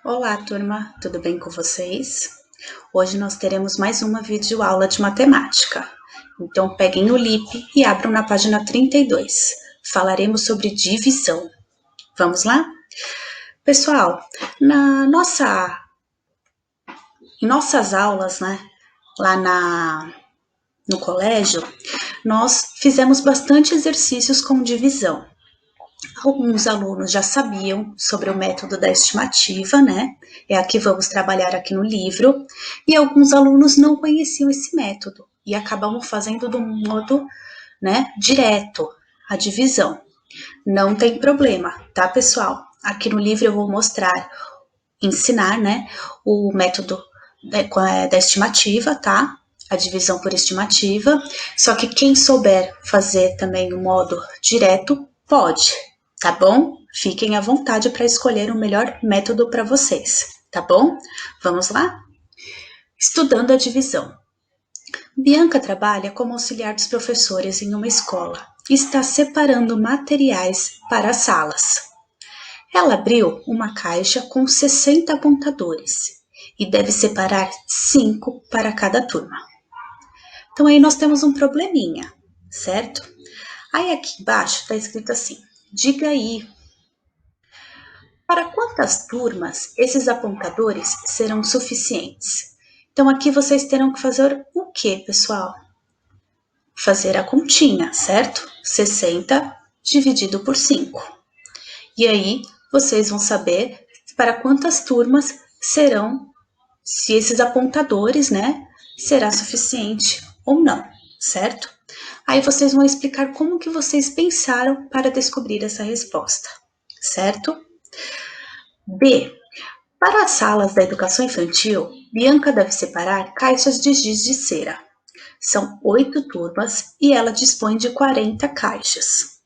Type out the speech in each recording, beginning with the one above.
Olá, turma, tudo bem com vocês? Hoje nós teremos mais uma videoaula de matemática. Então, peguem o LIP e abram na página 32. Falaremos sobre divisão. Vamos lá? Pessoal, em nossas aulas, lá no colégio, nós fizemos bastante exercícios com divisão. Alguns alunos já sabiam sobre o método da estimativa, É a que vamos trabalhar aqui no livro. E alguns alunos não conheciam esse método e acabamos fazendo do modo, direto, a divisão. Não tem problema, tá, pessoal? Aqui no livro eu vou ensinar, o método da estimativa, tá? A divisão por estimativa. Só que quem souber fazer também o modo direto, pode, tá bom? Fiquem à vontade para escolher o melhor método para vocês, tá bom? Vamos lá? Estudando a divisão. Bianca trabalha como auxiliar dos professores em uma escola e está separando materiais para as salas. Ela abriu uma caixa com 60 apontadores e deve separar 5 para cada turma. Então aí nós temos um probleminha, certo? Aí aqui embaixo está escrito assim: diga aí, para quantas turmas esses apontadores serão suficientes? Então aqui vocês terão que fazer o que, pessoal? Fazer a continha, certo? 60 dividido por 5. E aí vocês vão saber para quantas turmas serão, se esses apontadores, será suficiente ou não, certo? Aí vocês vão explicar como que vocês pensaram para descobrir essa resposta, certo? B. Para as salas da educação infantil, Bianca deve separar caixas de giz de cera. São 8 turmas e ela dispõe de 40 caixas.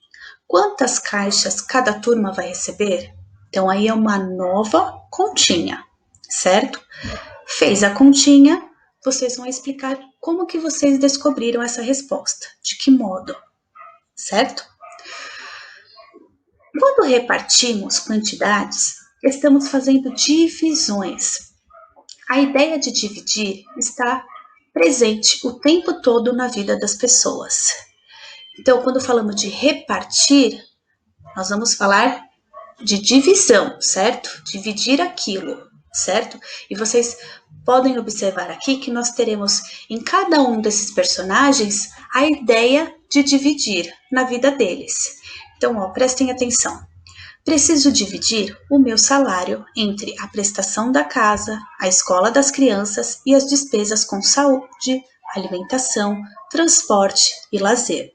Quantas caixas cada turma vai receber? Então, aí é uma nova continha, certo? Fez a continha, vocês vão explicar como que vocês descobriram essa resposta, de que modo, certo? Quando repartimos quantidades, estamos fazendo divisões. A ideia de dividir está presente o tempo todo na vida das pessoas. Então, quando falamos de repartir, nós vamos falar de divisão, certo? Dividir aquilo, certo? E vocês podem observar aqui que nós teremos em cada um desses personagens a ideia de dividir na vida deles. Então, prestem atenção. Preciso dividir o meu salário entre a prestação da casa, a escola das crianças e as despesas com saúde, alimentação, transporte e lazer.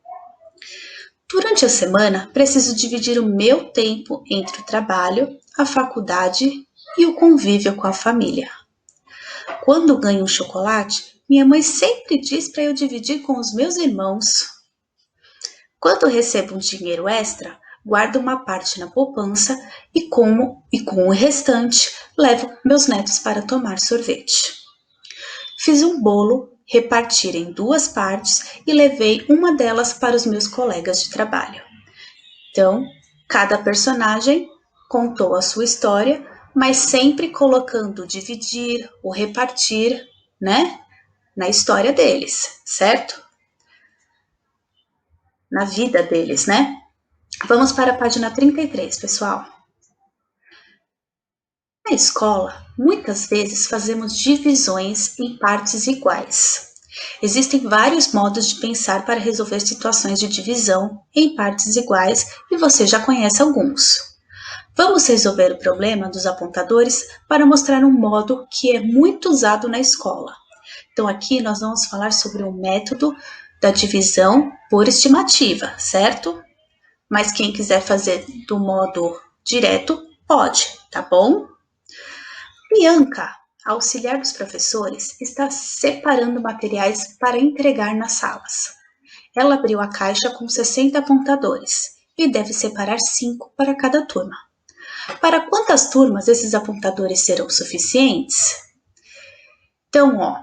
Durante a semana, preciso dividir o meu tempo entre o trabalho, a faculdade e o convívio com a família. Quando ganho um chocolate, minha mãe sempre diz para eu dividir com os meus irmãos. Quando recebo um dinheiro extra, guardo uma parte na poupança e com o restante levo meus netos para tomar sorvete. Fiz um bolo, reparti em 2 partes e levei uma delas para os meus colegas de trabalho. Então, cada personagem contou a sua história, mas sempre colocando o dividir, o repartir, na história deles, certo? Na vida deles, Vamos para a página 33, pessoal. Na escola, muitas vezes fazemos divisões em partes iguais. Existem vários modos de pensar para resolver situações de divisão em partes iguais e você já conhece alguns. Vamos resolver o problema dos apontadores para mostrar um modo que é muito usado na escola. Então aqui nós vamos falar sobre o método da divisão por estimativa, certo? Mas quem quiser fazer do modo direto, pode, tá bom? Bianca, auxiliar dos professores, está separando materiais para entregar nas salas. Ela abriu a caixa com 60 apontadores e deve separar 5 para cada turma. Para quantas turmas esses apontadores serão suficientes? Então,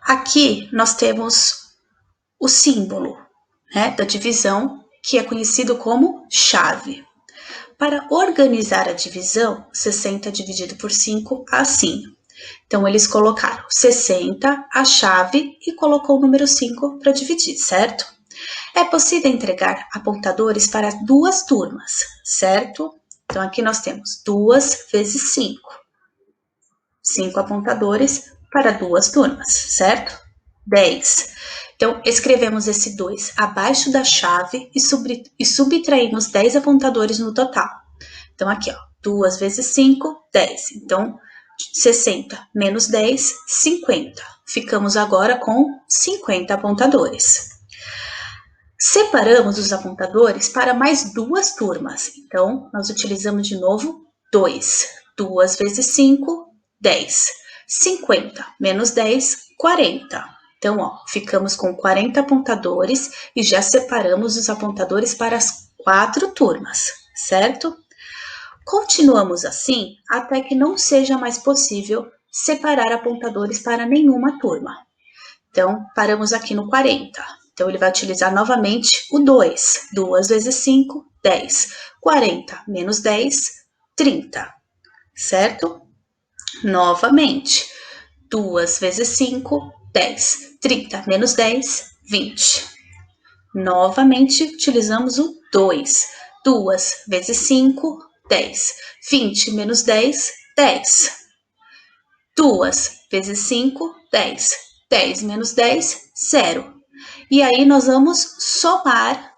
aqui nós temos o símbolo da divisão, que é conhecido como chave. para organizar a divisão, 60 dividido por 5, assim. Então, eles colocaram 60, a chave, e colocou o número 5 para dividir, certo? É possível entregar apontadores para 2 turmas, certo? Então, aqui nós temos 2 vezes 5. 5 apontadores para 2 turmas, certo? 10. Então, escrevemos esse 2 abaixo da chave e subtraímos 10 apontadores no total. Então, aqui, ó, 2 vezes 5, 10. Então, 60 menos 10, 50. Ficamos agora com 50 apontadores. Separamos os apontadores para mais 2 turmas. Então, nós utilizamos de novo 2. 2 vezes 5, 10. 50 menos 10, 40. Então, ó, ficamos com 40 apontadores e já separamos os apontadores para as 4 turmas, certo? Continuamos assim até que não seja mais possível separar apontadores para nenhuma turma. Então, paramos aqui no 40. Então, ele vai utilizar novamente o 2. 2 vezes 5, 10. 40 menos 10, 30. Certo? Novamente, 2 vezes 5, 10. 30 menos 10, 20. Novamente, utilizamos o 2. 2 vezes 5, 10. 20 menos 10, 10. 2 vezes 5, 10. 10 menos 10, 0. E aí, nós vamos somar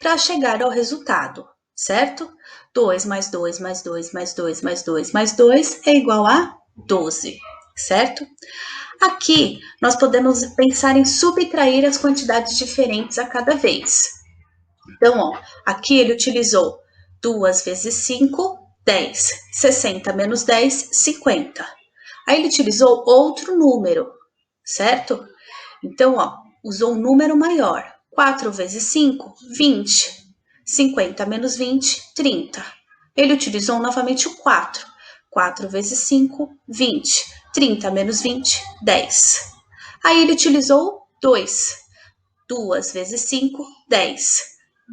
para chegar ao resultado, certo? 2 mais 2 mais 2 mais 2 mais 2 mais 2 é igual a 12, certo? Aqui, nós podemos pensar em subtrair as quantidades diferentes a cada vez. Então, ó, aqui ele utilizou 2 vezes 5, 10. 60 menos 10, 50. Aí ele utilizou outro número, certo? Então, ó, usou um número maior. 4 vezes 5, 20. 50 menos 20, 30. Ele utilizou novamente o 4. 4 vezes 5, 20. 30 menos 20, 10. Aí ele utilizou 2. 2 vezes 5, 10.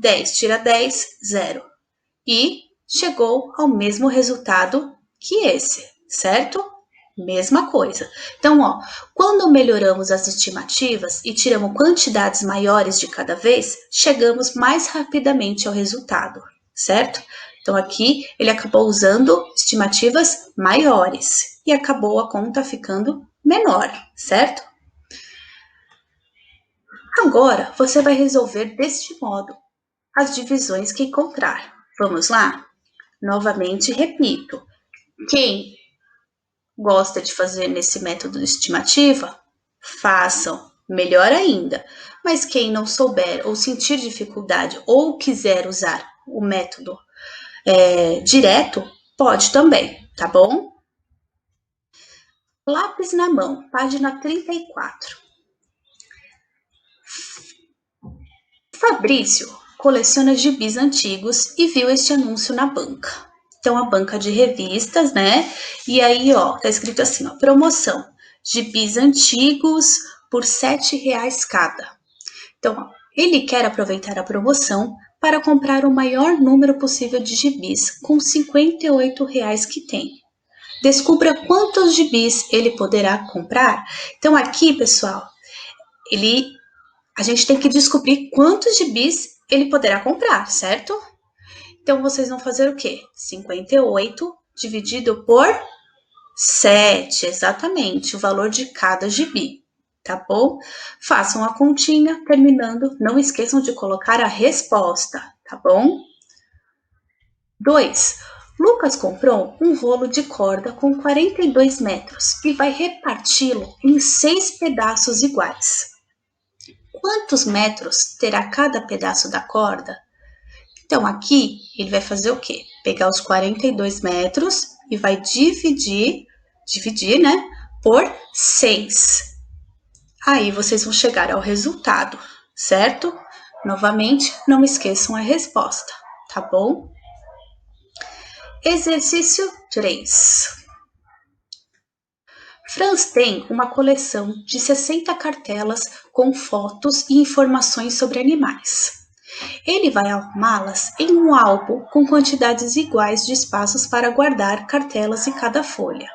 10 tira 10, 0. E chegou ao mesmo resultado que esse, certo? Mesma coisa. Então, ó, quando melhoramos as estimativas e tiramos quantidades maiores de cada vez, chegamos mais rapidamente ao resultado, certo? Então, aqui ele acabou usando estimativas maiores e acabou a conta ficando menor, certo? Agora, você vai resolver deste modo as divisões que encontrar. Vamos lá? Novamente, repito. Quem gosta de fazer nesse método de estimativa, façam, melhor ainda. Mas quem não souber ou sentir dificuldade ou quiser usar o método direto, pode também, tá bom? Lápis na mão, página 34. Fabrício coleciona gibis antigos e viu este anúncio na banca. Então, a banca de revistas, né? E aí, ó, tá escrito assim, ó, promoção, gibis antigos por R$7 cada. Então, ó, ele quer aproveitar a promoção para comprar o maior número possível de gibis com R$58 que tem. Descubra quantos gibis ele poderá comprar. Então, aqui, pessoal, a gente tem que descobrir quantos gibis ele poderá comprar, certo? Então, vocês vão fazer o quê? 58 dividido por 7, exatamente, o valor de cada gibi, tá bom? Façam a continha, terminando, não esqueçam de colocar a resposta, tá bom? 2. Lucas comprou um rolo de corda com 42 metros e vai reparti-lo em 6 pedaços iguais. Quantos metros terá cada pedaço da corda? Então, aqui, ele vai fazer o quê? Pegar os 42 metros e vai dividir, né, por 6. Aí, vocês vão chegar ao resultado, certo? Novamente, não esqueçam a resposta, tá bom? Exercício 3. Franz tem uma coleção de 60 cartelas com fotos e informações sobre animais. Ele vai arrumá-las em um álbum com quantidades iguais de espaços para guardar cartelas em cada folha.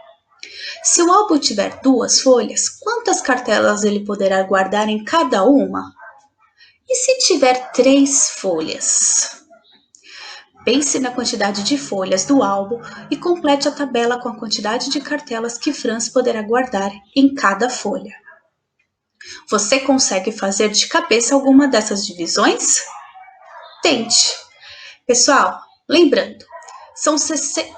Se o álbum tiver 2 folhas, quantas cartelas ele poderá guardar em cada uma? E se tiver 3 folhas? Pense na quantidade de folhas do álbum e complete a tabela com a quantidade de cartelas que Franz poderá guardar em cada folha. Você consegue fazer de cabeça alguma dessas divisões? Tente! Pessoal, lembrando,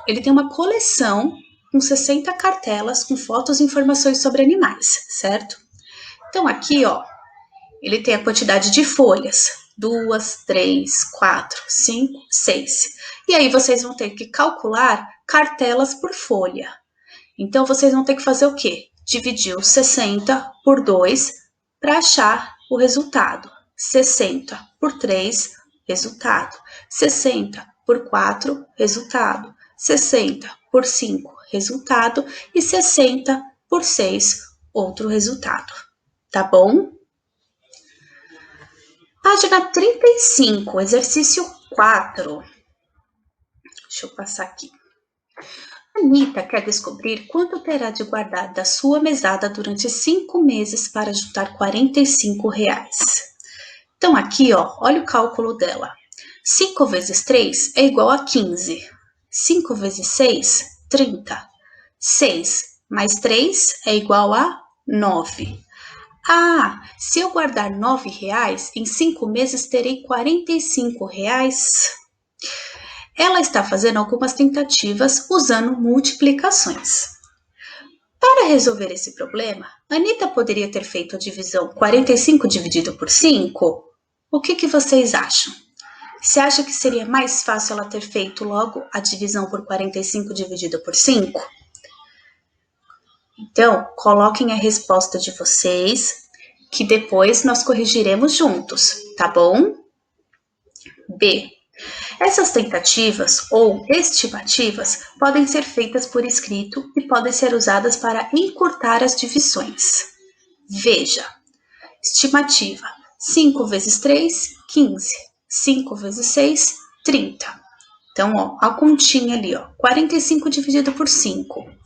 ele tem uma coleção com 60 cartelas com fotos e informações sobre animais, certo? Então aqui, ó, ele tem a quantidade de folhas, 2, 3, 4, 5, 6. E aí vocês vão ter que calcular cartelas por folha. Então vocês vão ter que fazer o quê? Dividir os 60 por 2 para achar o resultado. 60 por 3, resultado. 60 por 4, resultado. 60 por 5, resultado. E 60 por 6, outro resultado. Tá bom? Página 35, exercício 4. Deixa eu passar aqui. Anita quer descobrir quanto terá de guardar da sua mesada durante 5 meses para juntar R$ 45. Então aqui, ó, olha o cálculo dela. 5 vezes 3 é igual a 15. 5 vezes 6, 30. 6 mais 3 é igual a 9. Ah, se eu guardar R$ 9, em 5 meses terei R$ 45. Ela está fazendo algumas tentativas usando multiplicações. Para resolver esse problema, Anita poderia ter feito a divisão 45 dividido por 5? O que vocês acham? Você acha que seria mais fácil ela ter feito logo a divisão por 45 dividido por 5? Então, coloquem a resposta de vocês, que depois nós corrigiremos juntos, tá bom? B. Essas tentativas ou estimativas podem ser feitas por escrito e podem ser usadas para encurtar as divisões. Veja, estimativa: 5 vezes 3, 15. 5 vezes 6, 30. Então, ó, a continha ali, ó, 45 dividido por 5.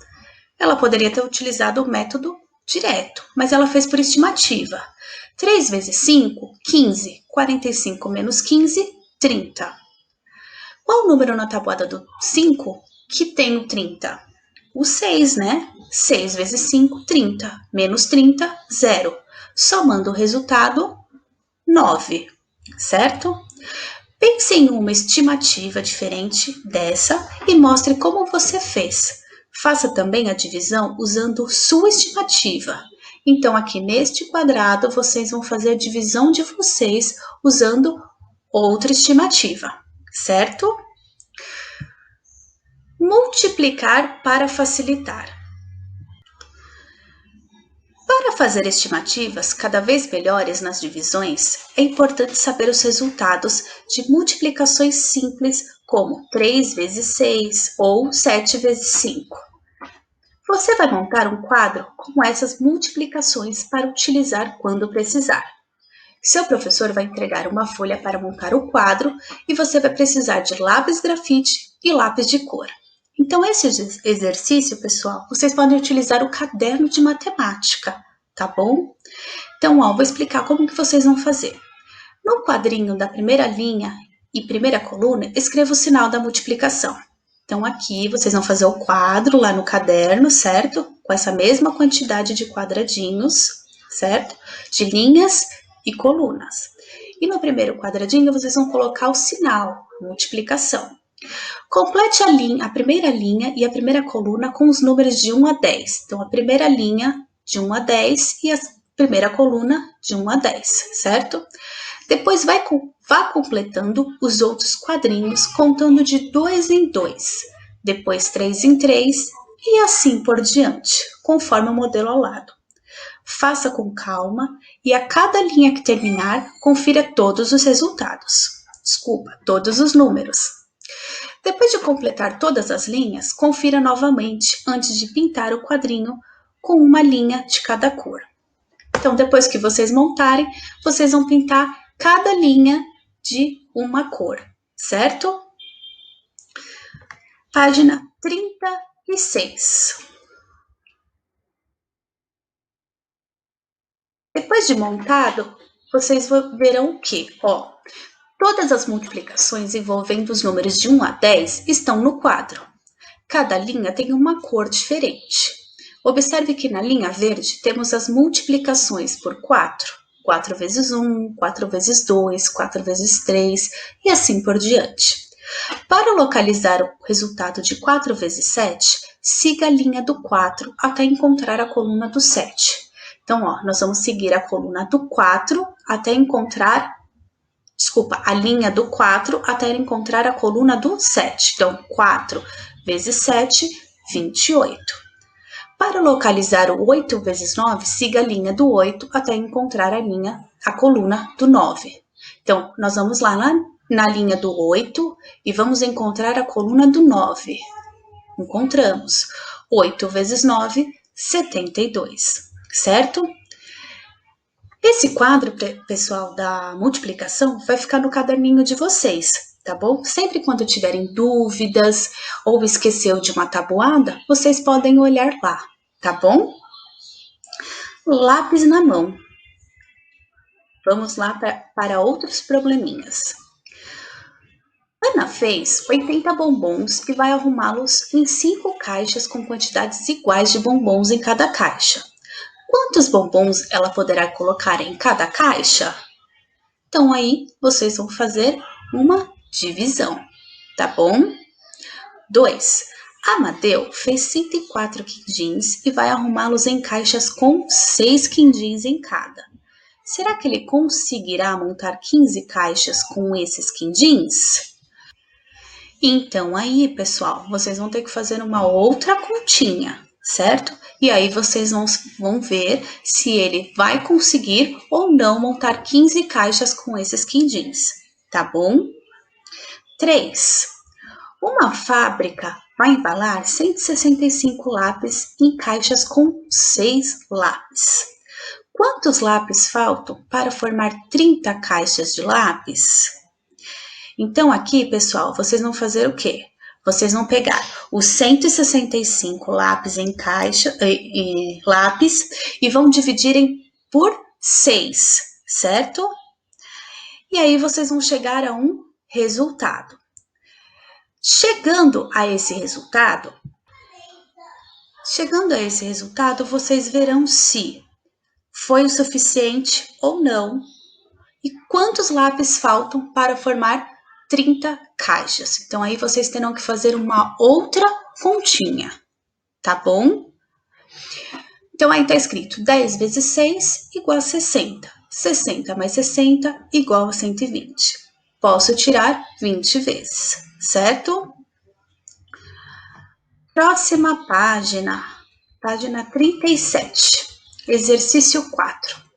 Ela poderia ter utilizado o método direto, mas ela fez por estimativa. 3 vezes 5, 15. 45 menos 15, 30. Qual o número na tabuada do 5 que tem o 30? O 6, né? 6 vezes 5, 30. Menos 30, 0. Somando o resultado, 9. Certo? Pense em uma estimativa diferente dessa e mostre como você fez. Faça também a divisão usando sua estimativa. Então, aqui neste quadrado, vocês vão fazer a divisão de vocês usando outra estimativa, certo? Multiplicar para facilitar. Para fazer estimativas cada vez melhores nas divisões, é importante saber os resultados de multiplicações simples, como 3 vezes 6 ou 7 vezes 5. Você vai montar um quadro com essas multiplicações para utilizar quando precisar. Seu professor vai entregar uma folha para montar o quadro e você vai precisar de lápis grafite e lápis de cor. Então, esse exercício, pessoal, vocês podem utilizar o caderno de matemática, tá bom? Então, ó, vou explicar como que vocês vão fazer. No quadrinho da primeira linha e primeira coluna, escreva o sinal da multiplicação. Então, aqui vocês vão fazer o quadro lá no caderno, certo? Com essa mesma quantidade de quadradinhos, certo? De linhas e colunas. E no primeiro quadradinho, vocês vão colocar o sinal, multiplicação. Complete a primeira linha e a primeira coluna com os números de 1 a 10. Então, a primeira linha de 1 a 10 e a primeira coluna de 1 a 10, certo? Depois vá completando os outros quadrinhos, contando de 2 em 2, depois 3 em 3 e assim por diante, conforme o modelo ao lado. Faça com calma e a cada linha que terminar, confira todos os resultados. Todos os números. Depois de completar todas as linhas, confira novamente antes de pintar o quadrinho com uma linha de cada cor. Então, depois que vocês montarem, vocês vão pintar cada linha de uma cor, certo? Página 36. Depois de montado, vocês verão que, todas as multiplicações envolvendo os números de 1 a 10 estão no quadro. Cada linha tem uma cor diferente. Observe que na linha verde temos as multiplicações por 4. 4 vezes 1, 4 vezes 2, 4 vezes 3 e assim por diante. Para localizar o resultado de 4 vezes 7, siga a linha do 4 até encontrar a coluna do 7. Então, nós vamos seguir a coluna do 4 até encontrar, a linha do 4 até encontrar a coluna do 7. Então, 4 vezes 7, 28. Para localizar o 8 vezes 9, siga a linha do 8 até encontrar a coluna do 9. Então, nós vamos lá na linha do 8 e vamos encontrar a coluna do 9. Encontramos. 8 vezes 9, 72, certo? Esse quadro, pessoal, da multiplicação vai ficar no caderninho de vocês, tá bom? Sempre quando tiverem dúvidas ou esqueceu de uma tabuada, vocês podem olhar lá, tá bom? Lápis na mão. Vamos lá para outros probleminhas. Ana fez 80 bombons e vai arrumá-los em 5 caixas com quantidades iguais de bombons em cada caixa. Quantos bombons ela poderá colocar em cada caixa? Então, aí, vocês vão fazer uma divisão, tá bom? 2. Amadeu fez 104 quindins e vai arrumá-los em caixas com 6 quindins em cada. Será que ele conseguirá montar 15 caixas com esses quindins? Então, aí, pessoal, vocês vão ter que fazer uma outra continha, certo? E aí vocês vão ver se ele vai conseguir ou não montar 15 caixas com esses quindins, tá bom? 3. Uma fábrica vai embalar 165 lápis em caixas com 6 lápis. Quantos lápis faltam para formar 30 caixas de lápis? Então, aqui, pessoal, vocês vão fazer o quê? Vocês vão pegar os 165 lápis em caixa, lápis e vão dividir por 6, certo? E aí vocês vão chegar a um resultado. Chegando a esse resultado, vocês verão se foi o suficiente ou não e quantos lápis faltam para formar 30 caixas. Então, aí vocês terão que fazer uma outra continha, tá bom? Então, aí tá escrito 10 vezes 6 igual a 60. 60 mais 60 igual a 120. Posso tirar 20 vezes, certo? Próxima página, página 37, exercício 4.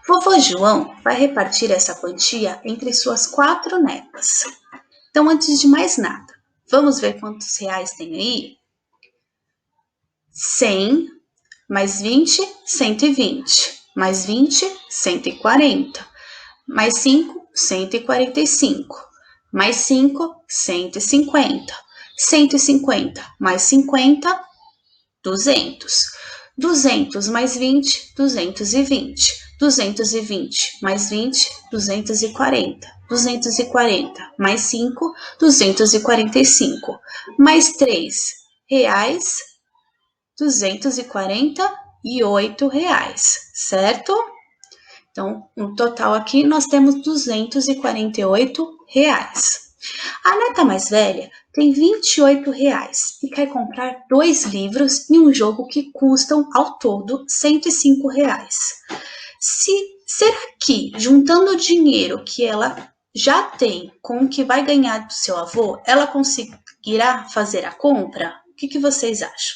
Vovô João vai repartir essa quantia entre suas 4 netas. Então, antes de mais nada, vamos ver quantos reais tem aí? 100 mais 20, 120. Mais 20, 140. Mais 5, 145. Mais 5, 150. 150 mais 50, 200. 200 mais 20, 220. 220 mais 20, 240. 240 mais 5, 245. Mais 3 reais, 248 reais, certo? Então, no total aqui, nós temos 248 reais. A neta mais velha tem 28 reais e quer comprar 2 livros e um jogo que custam, ao todo, 105 reais. Será que, juntando o dinheiro que ela já tem com o que vai ganhar do seu avô, ela conseguirá fazer a compra? O que vocês acham?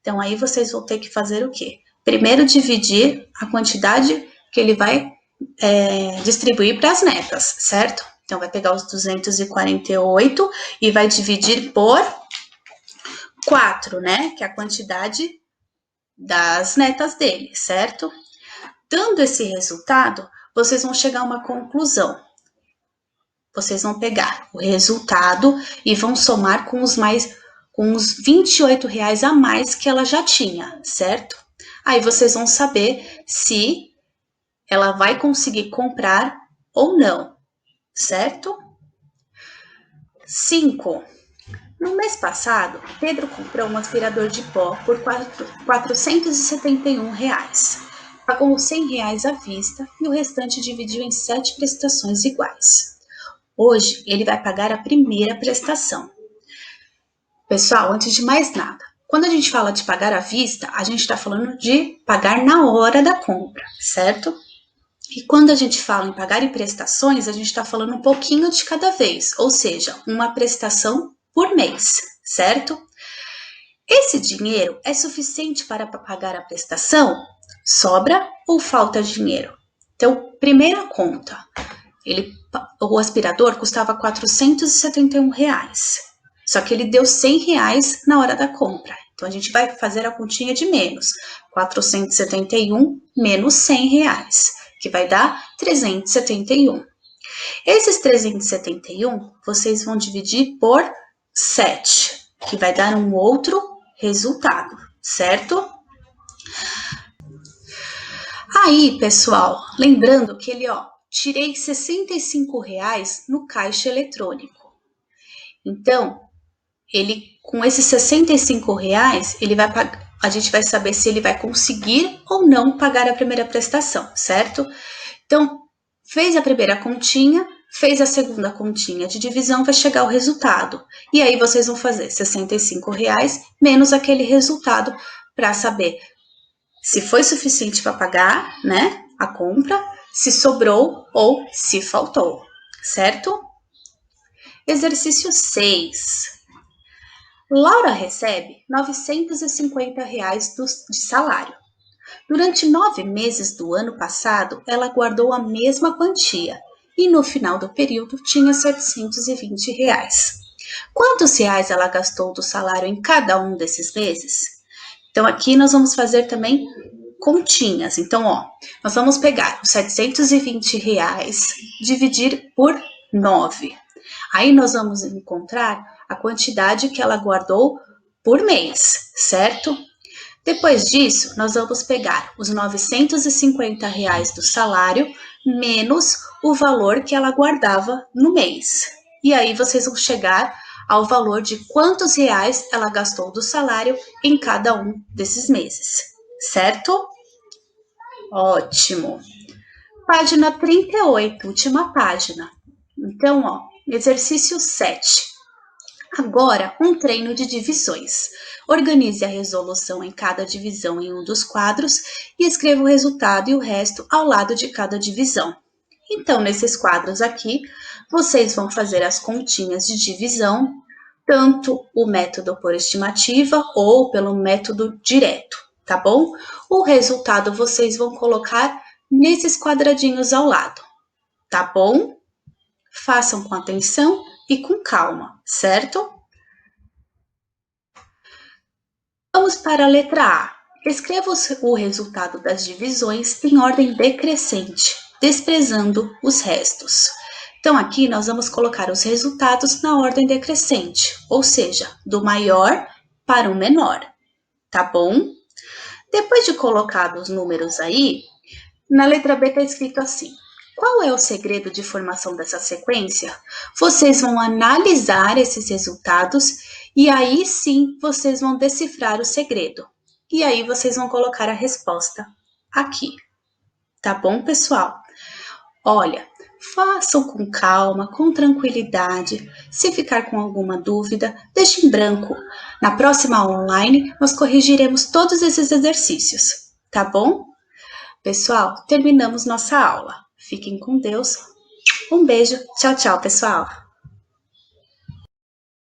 Então, aí vocês vão ter que fazer o quê? Primeiro, dividir a quantidade que ele vai distribuir para as netas, certo? Então, vai pegar os 248 e vai dividir por 4, né? Que é a quantidade das netas dele, certo? Dando esse resultado, vocês vão chegar a uma conclusão. vocês vão pegar o resultado e vão somar com os R$ 28 a mais que ela já tinha, certo? Aí vocês vão saber se ela vai conseguir comprar ou não, certo? 5. No mês passado, Pedro comprou um aspirador de pó por R$ 471. Pagou R$ 100 à vista e o restante dividiu em 7 prestações iguais. Hoje, ele vai pagar a primeira prestação. Pessoal, antes de mais nada, quando a gente fala de pagar à vista, a gente está falando de pagar na hora da compra, certo? E quando a gente fala em pagar em prestações, a gente está falando um pouquinho de cada vez, ou seja, uma prestação por mês, certo? Esse dinheiro é suficiente para pagar a prestação? Sobra ou falta dinheiro? Então, primeira conta, o aspirador custava R$ 471, só que ele deu R$ 100 na hora da compra. Então, a gente vai fazer a continha de menos, 471 menos R$ 100, que vai dar 371. Esses 371, vocês vão dividir por 7, que vai dar um outro resultado, certo? Aí, pessoal, lembrando que tirei R$ 65 no caixa eletrônico. Então, com esses R$ 65, a gente vai saber se ele vai conseguir ou não pagar a primeira prestação, certo? Então, fez a primeira continha, fez a segunda continha de divisão, vai chegar o resultado. E aí vocês vão fazer R$ 65 menos aquele resultado para saber se foi suficiente para pagar, né, a compra, se sobrou ou se faltou, certo? Exercício 6. Laura recebe R$ 950 de salário. Durante 9 meses do ano passado, ela guardou a mesma quantia e no final do período tinha R$ 720. Quantos reais ela gastou do salário em cada um desses meses? Então, aqui nós vamos fazer também continhas. Então, nós vamos pegar os R$ 720, dividir por 9. Aí nós vamos encontrar a quantidade que ela guardou por mês, certo? Depois disso, nós vamos pegar os R$ 950 do salário menos o valor que ela guardava no mês. E aí vocês vão chegar ao valor de quantos reais ela gastou do salário em cada um desses meses, certo? Ótimo! Página 38, última página. Então, exercício 7. Agora, um treino de divisões. Organize a resolução em cada divisão em um dos quadros e escreva o resultado e o resto ao lado de cada divisão. Então, nesses quadros aqui, vocês vão fazer as continhas de divisão, tanto o método por estimativa ou pelo método direto, tá bom? O resultado vocês vão colocar nesses quadradinhos ao lado, tá bom? Façam com atenção e com calma, certo? Vamos para a letra A. Escreva o resultado das divisões em ordem decrescente, desprezando os restos. Então, aqui nós vamos colocar os resultados na ordem decrescente, ou seja, do maior para o menor, tá bom? Depois de colocar os números aí, na letra B está escrito assim: qual é o segredo de formação dessa sequência? Vocês vão analisar esses resultados e aí sim vocês vão decifrar o segredo. E aí vocês vão colocar a resposta aqui. Tá bom, pessoal? Olha, façam com calma, com tranquilidade. Se ficar com alguma dúvida, deixe em branco. Na próxima aula online, nós corrigiremos todos esses exercícios. Tá bom? Pessoal, terminamos nossa aula. Fiquem com Deus. Um beijo. Tchau, tchau, pessoal.